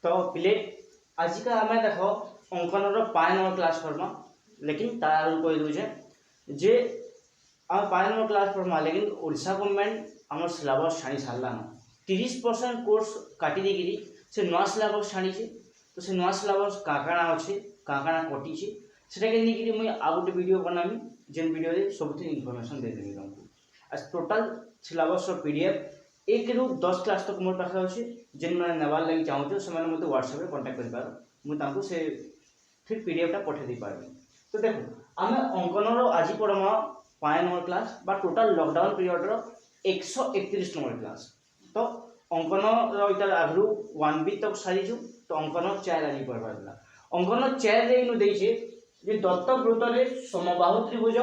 तो पिले आज का आम देख अंकन 5 नंबर क्लास करमा लेकिन तार कही दूचे जे आम 5 नंबर क्लास पढ़मा लेकिन ओडिशा गवर्नमेंट आम सिलेबस छाणी सारान 30% कोर्स काटी देकरी से नुआ सिलेबस छाणी तो से नुआ सिलेबस काकाणा अच्छे काकाणा कटी से मुझे आउ गोटे वीडियो बनामी जेन वीडियो सब इनफॉरमेशन देदेवी तुमको आज टोटाल सिलेबस पीडीएफ 1 ରୁ 10 क्लास तक मोर पाखे अच्छे जेन मैंने नेबार लगी चाहूँ से मैंने मतलब व्हाट्सएप में कांटेक्ट कर पार मुझे से फिर पीडीएफटा पठे दे पार्बी। तो देखो आम अंकन आज पढ़मा 5 नंबर क्लास बा total lockdown period 131 number class. तो अंकन इतार आगु 1 वीक तक सारीचु तो अंकन 4 आज पढ़वा अंकन 4 देचे दत्तवृत्त समबाहु त्रिभुज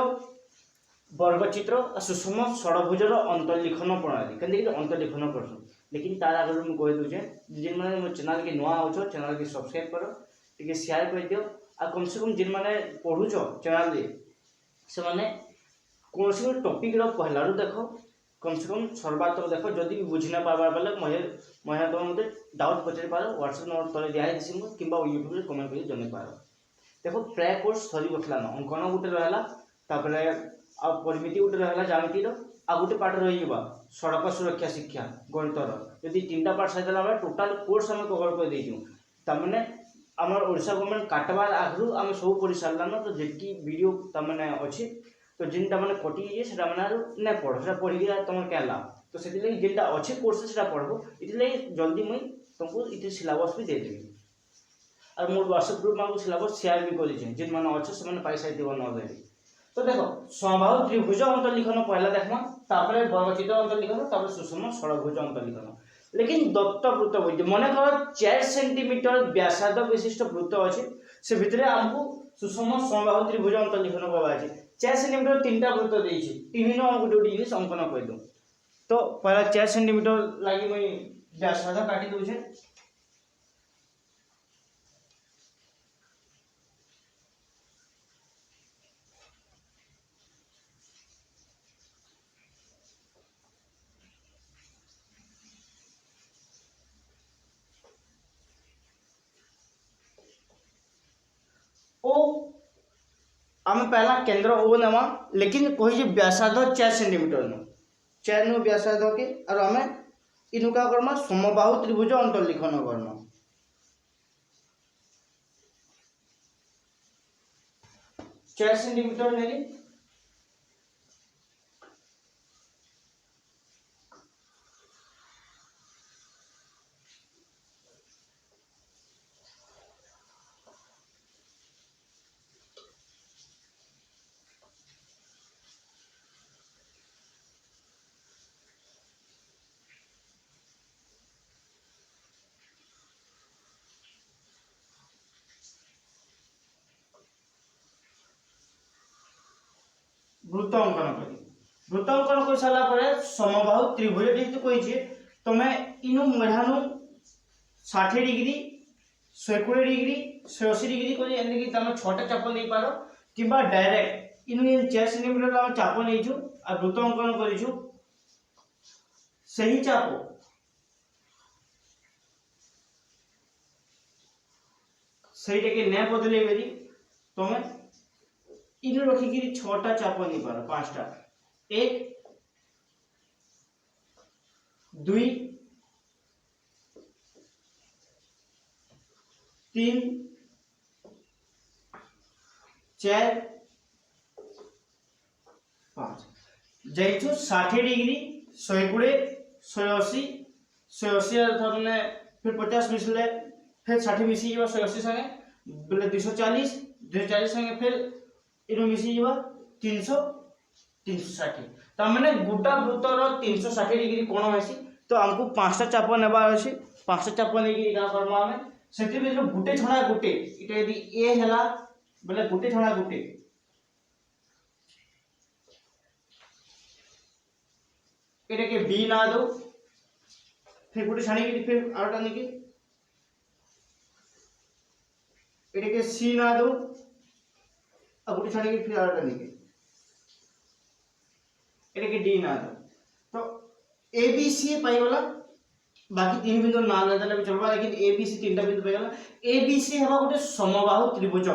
वर्गचित्र और सुषम षड़भुजर अंतर्लिखन प्रणाली कहीं अंतर्लिखन कर लेकिन तार आगे मुझे कही दूचे जिन मैंने मो चैनल के नुआ हो चैनल के सब्सक्राइब कर टे शेयर कर दियो आ कम से कम जिन मैंने पढ़ुच चैनल से मैंने कौन से टॉपिक पहला देख कम से कम सर्वात्मक देख जदि भी बुझी ना पार्बार बेले मैं तुम मत डाउट पचारि पार व्हाट्सएप नंबर तले दिखाई कि यूट्यूब कमेंट कर जन पार। देखो प्राय कोर्स सरी बसलान अंकन गोटे रहा आ परिमिति गोटे रहा जामितिर आ गोटे पार्ट रही सड़क सुरक्षा शिक्षा गणितर जदि 3टा पार्ट सारी टोटाल कोर्स आम कवर कर देचु तमें आम ओडिशा गवर्नमेंट काटबार आगु आम सब पढ़ी सारान तो जी वीडियो तमें अच्छे तो जिनटा मैंने कटि से नहीं पढ़ से पढ़ी तुम क्या लाभ तो से जेनटा अच्छे कोर्स से पढ़ो ये जल्दी मुई तुमको ये सिलेबस भी देदेवी और मोर व्हाट्सएप ग्रुप में सिलेबस शेयर भी कर जिन मैंने अच्छे से पाई सारी ऑलरेडी। तो देखो समबाहु त्रिभुज अंतर्लिखन पहला देखमा वर्गचित्र अंतर्लिखन सुषम षड़भुज अंतर्लिखन लेकिन दत्तवृत्त बोलते मन कर 4 सेंटीमीटर व्यासार्ध विशिष्ट वृत्त अच्छे से भितर आमको सुषम समबाहु त्रिभुज अंतर्लिखन करवा 4 सेंटीमीटर 3टा वृत्त देछि तीन गोटे गोटे जिनिस अंकन कर तो पहला 4 सेंटीमीटर लगी मुई व्यासार्ध काटी दूचे आम पहला केंद्र ओ नेमा लेकिन कही व्यासार्ध 4 सेंटीमीटर नो 4 नो व्यासार्ध के और आम इनु का करमा समबाहु त्रिभुज अंतर्लिखन करमा 4 सेंटीमीटर नेली वृत्त अंकन कर सारा समबाहु त्रिभुज जेहतु कही तुम्हें इनु मेढ़ानु 60 डिग्री 120 डिग्री 180 डिग्री कर तुम 6टा चाप नहीं पार कि डायरेक्ट इनु 4 सेंटीमीटर आम चाप नहीं और वृत्त अंकन करूँ चाप सहीटा के न बदल पारी तुम्हें इन रखिकी 6टा चाप नहीं पार 5टा 1 2 3 4 5 जैठू 60 डिग्री 120 180 मैंने फिर 50 मिसले फिर 60 मिसी 180 संगे बोले 240 संगे फिर इनो मिसी 300 360 तमें गोटा वृत्तर 360 डिग्री कोण है तो आमको 5टा चाप नेबार अच्छे 5टा चाप नहीं करमा आम से गोटे छड़ा गोटे इटा यदि ए है बोले गोटे छड़ा गोटे ये के बी ना दो फिर गोटे छाणी फिर आउटा नहीं ये सी ना दो अब गोटे छाड़ी फिर आउटा नहीं ये डी ना दो तो ए बी सी पाईगला बाकी तीन बिंदु ना लेदेले भी चलबा, लेकिन ए बी सी तीनटा बिंदु पेगला। ए बी सी हेबा गोटे समबाहु त्रिभुज।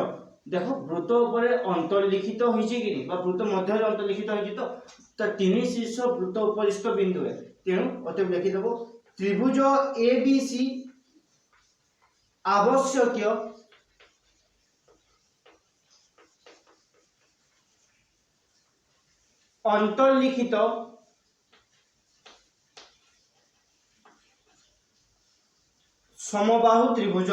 देखो वृत्त ऊपर अंतर्लिखित होइछि कि बा वृत्त मध्य अंतर्लिखित होइछि, तो तीन शीर्ष वृत्त उपरिष्ठ बिंदु है, तेणु अतएव लिखि देबो त्रिभुज ए बी सी आवश्यक अंतर्लिखित समबाहु त्रिभुज।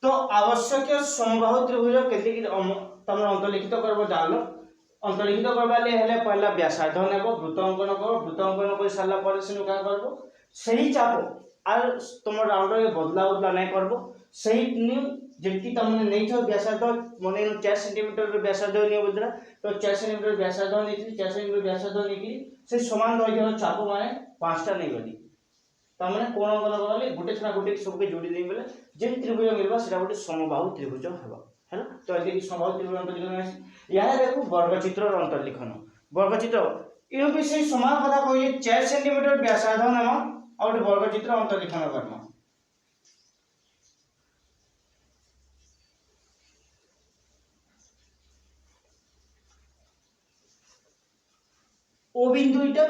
तो आवश्यक समबाहु त्रिभुज केते कि तमर अंतर्लिखित करबो जानो। अंतर्लिखित करबा ले हेले पहला व्यासार्ध नेबो, वृत्त अंकन करो, वृत्त अंकन कर साला पर सेनु का करबो सही चापो आर तमर राउंड रे बदला नै करबो। सही न्यू जेति तमने नै छ व्यासार्ध मने 4 सेंटीमीटर रे व्यासार्ध नियो बुदरा, तो 4 सेंटीमीटर व्यासार्ध नेति 4 सेंटीमीटर व्यासार्ध नेकी से समान दैर्घ्यर चाप माने पांचटा नै गली। तामने कोण अंकन करले गुटे छना गुटे सबके जोड़ी देई बेले जे त्रिभुज मिलबा सेटा गुटे समबाहु त्रिभुज हेबा हैना। तो एति समबाहु त्रिभुज अंतर्लिखन आसी या देखो वर्गचित्र र अंतर्लिखन। वर्गचित्र इनो भी से समान कथा कहिए 4 सेंटीमीटर व्यासार्ध नाम और वर्गचित्र अंतर्लिखन करना। ओ बिंदु इटा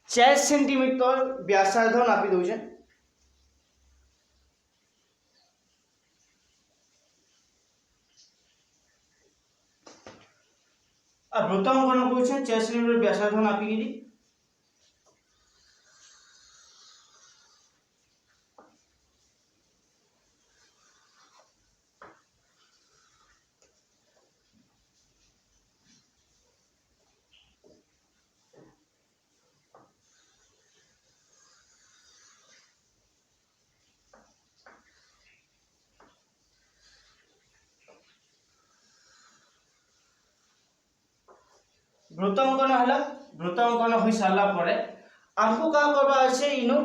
4 सेंटीमीटर व्यासार्ध नापी दउछे। आ वृत्त अंकन कहछे 4 सेंटीमीटर व्यासार्ध नापी गिरी वृत्त अंकन हला। वृत्त अंकन होई सारला परे हमको का करबा আছে इनो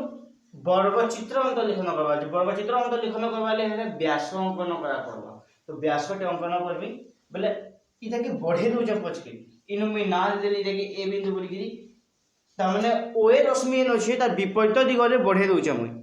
वर्गचित्र अंतर्लिखन करबा আছে। वर्गचित्र अंतर्लिखन करबा ले हेले व्यास अंकन करा पड़बा। तो व्यासटे अंकन करबी बोले इटा के बढ़े दउ जब पछके इनो मी ना देली देखि ए बिंदु बोली गिरी त माने ओ ए रश्मि न छै तार विपरीत दिगरे बढ़े दउ छ मुई।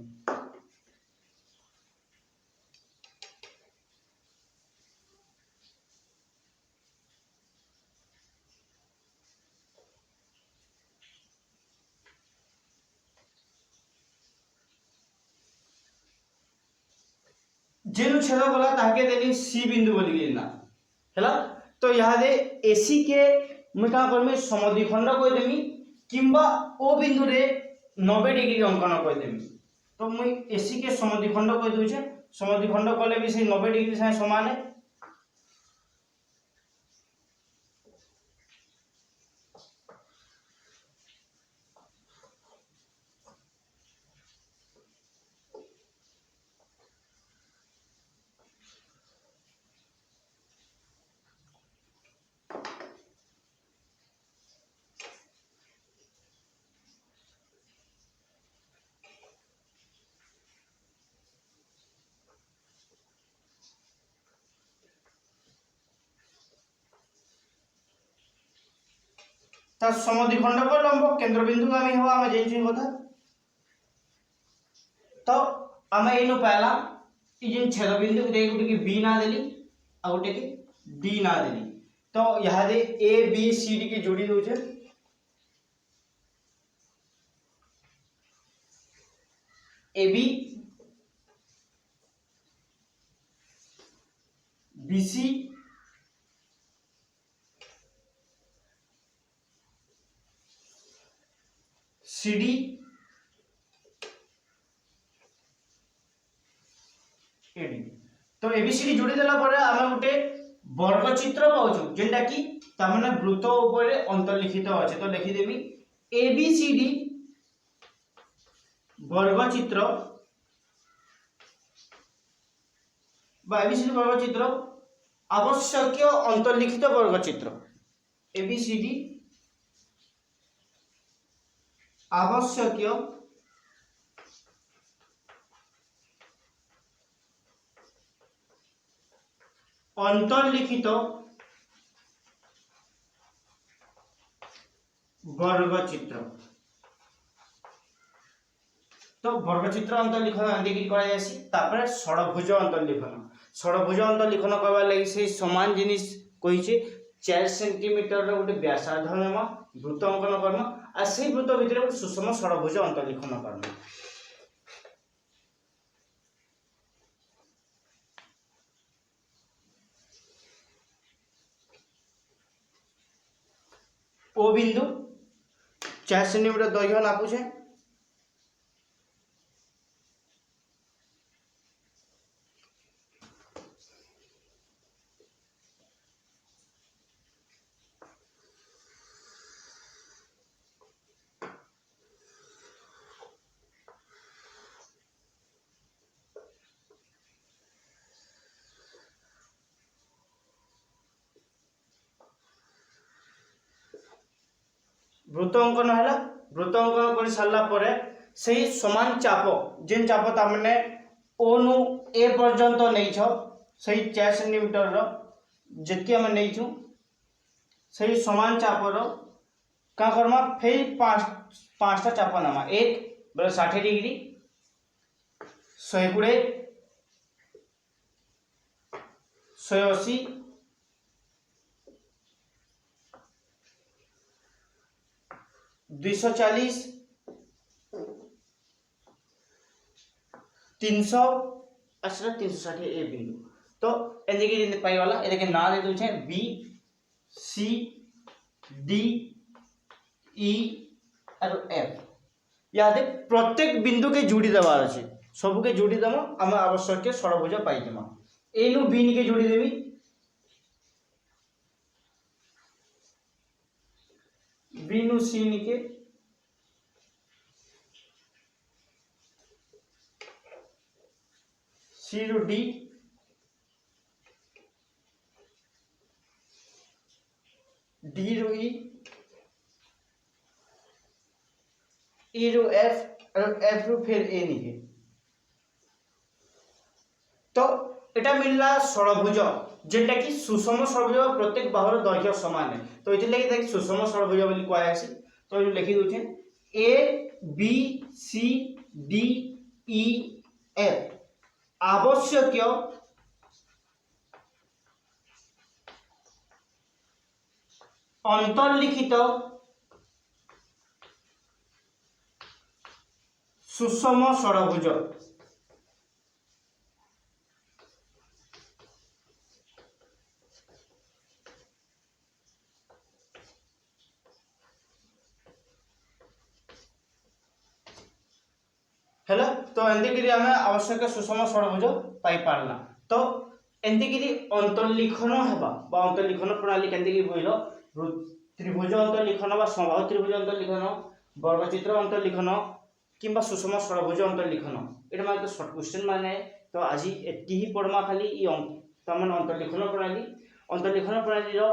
जेनु छेद गला ताके देली सी बिंदु बोली गिरी ना हैला। तो यहाँ दे एसी के मैं का करमी समद्विखंड कह देमी किंबा ओ बिंदु रे 90 डिग्री अंकन कह देमी। तो मैं एसी के समद्विखंड कह दूचे। समद्विखंड कले भी से 90 डिग्री से समान है। ता समद्विखंड को लंब केंद्र बिंदु आमी हो आमे जेंची होता। तो आमे इनो पहला ई जेन छेद बिंदु दे गुटे की बी ना देली आ गुटे की डी ना देली। तो यहाँ दे ए बी सी डी की जोड़ी दउछे। A B B C C D A D. तो एबीसीडी जोड़ी देला परे आमे गुटे वर्गचित्र पाउछु जेंटा की ता माने वृत्त ऊपर अंतर्लिखित अछि। तो लिखि देबी एबीसीडी वर्गचित्र बा एबीसीडी वर्गचित्र आवश्यक अंतर्लिखित वर्गचित्र। एबीसीडी आवश्यक अंतर्लिखित वर्गचित्र। तो वर्गचित्र अंतर्लिखन एंदी करा जायसी। तापर षडभुज अंतर्लिखन। षडभुज अंतर्लिखन करबा लागि से समान जिनिस कहिचे 4 सेंटीमीटर रो गोटे व्यासार्ध नेमा वृत्त अंकन करना आ से वृत्त भितर गोटे सुषम षडभुज अंतर्लिखन करना। ओ बिंदु 4 सेंटीमीटर दैर्घ्य नापुछे। वृत्त अंकन है। वृत्त अंकन कर सारा पर से समान चाप जेन चाप तामने ओ नु ए पर्यंत नहीं से 4 सेंटीमीटर रो जेति हम नहीं छु से समान चाप रो का करमा फेर पांचटा चाप नामा। एक बले 60 डिग्री 120 180 240 300 अच्छा 360 ए बिंदु। तो एंदे के पाई वाला एदे के नाम दे दूछे बी सी डी ई और एफ। यादे प्रत्येक बिंदु के जोड़ी देवार अछि। सब के जोड़ी देम हम आवश्यक षडभुज पाई देम। ए नु बी के जोड़ी देबी बी नु सी के सी रू डी डी रू ई रू एफ और एफ रू फिर ए निके। तो एटा मिलला षडभुज जेटा कि सुषम षडभुज प्रत्येक बाहुर दैर्घ्य समान है। तो इति लागि देख सुषम षडभुज बोली कहै अछि। तो ये लिखि दोछे A B C D E F आवश्यक अंतर्लिखित सुषम षडभुज। हैला तो एंतिकिरी हमें आवश्यक सुषम षडभुज पाई पारला। तो एंतिकिरी अंतर्लिखन हेबा बा अंतर्लिखन प्रणाली केंतिकी बोइलो त्रिभुज अंतर्लिखन बा समबाहु त्रिभुज अंतर्लिखन वर्गचित्र अंतर्लिखन किंबा सुषम षडभुज अंतर्लिखन एटा माने शॉर्ट क्वेश्चन माने। तो आज एति ही पढ़मा खाली ई तमन अंतर्लिखन प्रणाली रो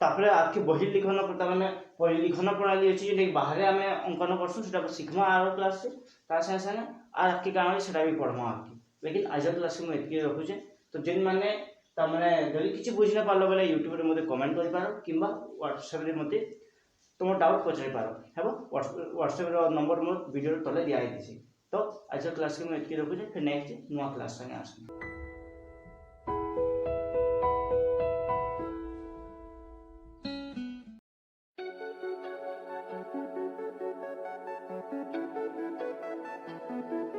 तापरे आखि बहिर्लिखन माने परिलिखन प्रणाली अछि जे बाहर आमे अंकन करसु सेटा सिखमा आरो क्लास से ता संगे संगे आ आखि काम सेटा भी पढ़मा आखि। लेकिन आज क्लास में एति रखुचे। तो जेन माने ता माने जदि किछि बुझना पारलो बेले YouTube रे मते कमेंट करि पारो किंबा WhatsApp रे मते तुम डाउट पचारि पारो हेबो। WhatsApp रो नंबर मो वीडियो तले दिया आइछि। तो आज क्लास में एति रखुचे। फिर नेक्स्ट नुवा क्लास संगे आसु।